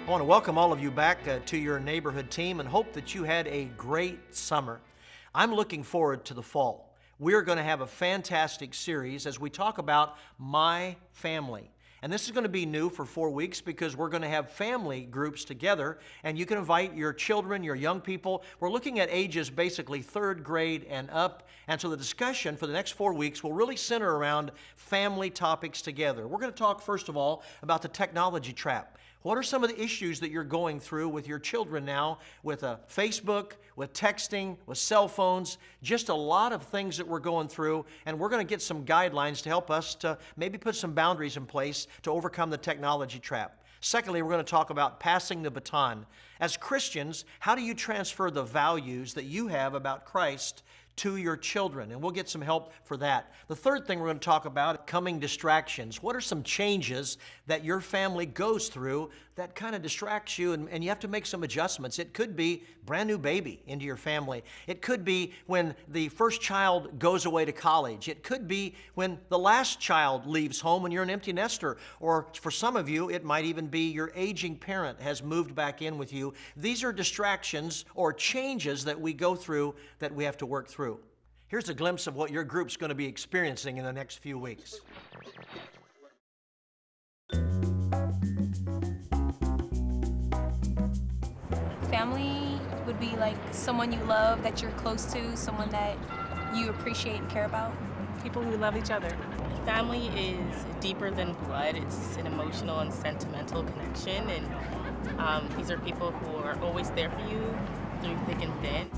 I want to welcome all of you back to your neighborhood team and hope that you had a great summer. I'm looking forward to the fall. We're going to have a fantastic series as we talk about my family. And this is going to be new for 4 weeks because we're going to have family groups together, and you can invite your children, your young people. We're looking at ages basically 3rd grade and up. And so the discussion for the next 4 weeks will really center around family topics together. We're going to talk, first of all, about the technology trap. What are some of the issues that you're going through with your children now with Facebook, with texting, with cell phones, just a lot of things that we're going through, and we're going to get some guidelines to help us to maybe put some boundaries in place to overcome the technology trap. Secondly, we're going to talk about passing the baton. As Christians, how do you transfer the values that you have about Christ to your children? And we'll get some help for that. The third thing we're going to talk about, coming distractions. What are some changes that your family goes through that kind of distracts you and you have to make some adjustments? It could be brand new baby into your family. It could be when the first child goes away to college. It could be when the last child leaves home and you're an empty nester. Or for some of you, it might even be your aging parent has moved back in with you. These are distractions or changes that we go through that we have to work through. Here's a glimpse of what your group's going to be experiencing in the next few weeks. Family would be like someone you love, that you're close to, someone that you appreciate and care about. People who love each other. Family is deeper than blood. It's an emotional and sentimental connection, and these are people who are always there for you through thick and thin.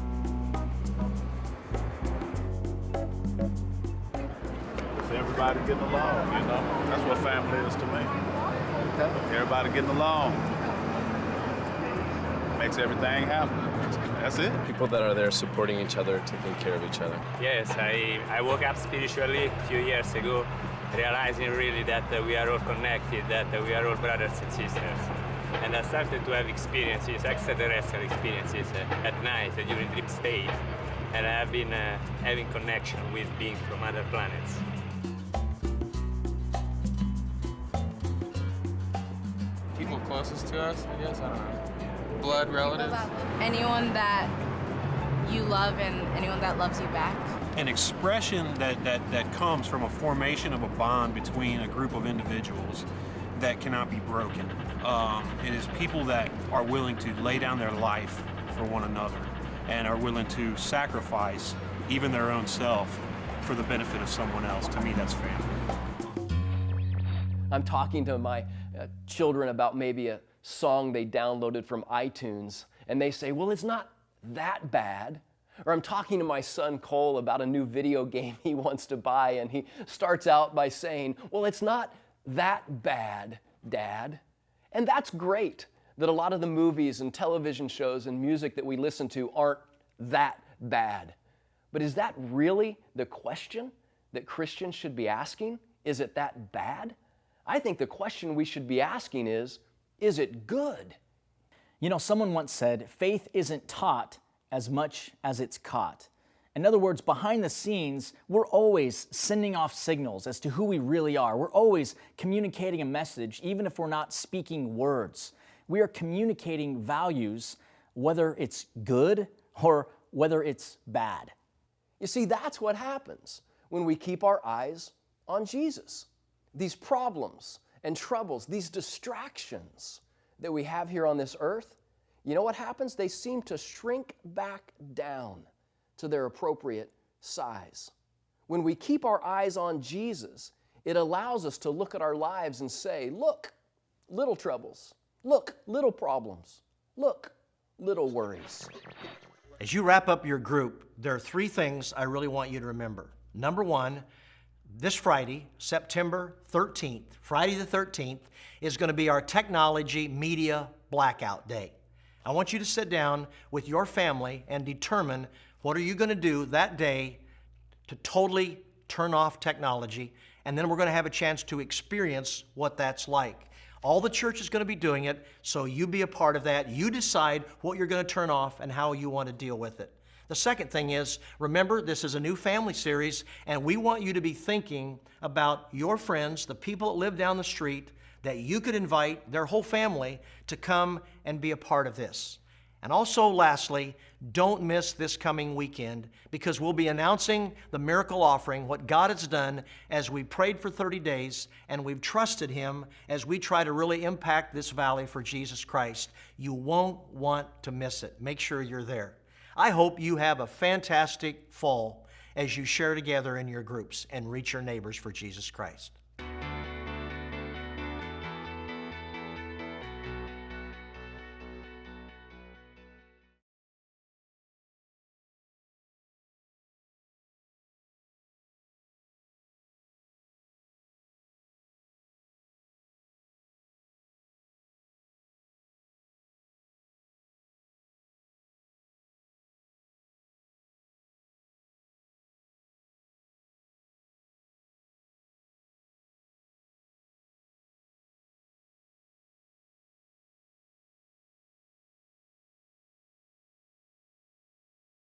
It's everybody getting along, you know? That's what family is to me. Okay. Everybody getting along. Makes everything happen. That's it. People that are there supporting each other, taking care of each other. Yes, I woke up spiritually a few years ago, realizing really that we are all connected, that we are all brothers and sisters. And I started to have experiences, extraterrestrial experiences at night during dream state. And I have been having connection with beings from other planets. People closest to us, I guess, I don't know. Blood relatives. Anyone that you love and anyone that loves you back. An expression that comes from a formation of a bond between a group of individuals that cannot be broken. It is people that are willing to lay down their life for one another and are willing to sacrifice even their own self for the benefit of someone else. To me, that's family. I'm talking to my children about maybe a song they downloaded from iTunes, and they say, well, it's not that bad. Or I'm talking to my son Cole about a new video game he wants to buy, and he starts out by saying, well, it's not that bad, Dad. And that's great that a lot of the movies and television shows and music that we listen to aren't that bad. But is that really the question that Christians should be asking? Is it that bad? I think the question we should be asking is it good? You know, someone once said, faith isn't taught as much as it's caught. In other words, behind the scenes, we're always sending off signals as to who we really are. We're always communicating a message, even if we're not speaking words. We are communicating values, whether it's good or whether it's bad. You see, that's what happens when we keep our eyes on Jesus. These problems and troubles, these distractions that we have here on this earth, you know what happens? They seem to shrink back down to their appropriate size. When we keep our eyes on Jesus, it allows us to look at our lives and say, look, little troubles. Look, little problems. Look, little worries. As you wrap up your group, there are 3 things I really want you to remember. Number 1, this Friday, September 13th, Friday the 13th, is going to be our Technology Media Blackout Day. I want you to sit down with your family and determine what are you going to do that day to totally turn off technology, and then we're going to have a chance to experience what that's like. All the church is going to be doing it, so you be a part of that. You decide what you're going to turn off and how you want to deal with it. The second thing is, remember, this is a new family series, and we want you to be thinking about your friends, the people that live down the street, that you could invite their whole family to come and be a part of this. And also, lastly, don't miss this coming weekend, because we'll be announcing the miracle offering, what God has done as we prayed for 30 days and we've trusted Him as we try to really impact this valley for Jesus Christ. You won't want to miss it. Make sure you're there. I hope you have a fantastic fall as you share together in your groups and reach your neighbors for Jesus Christ.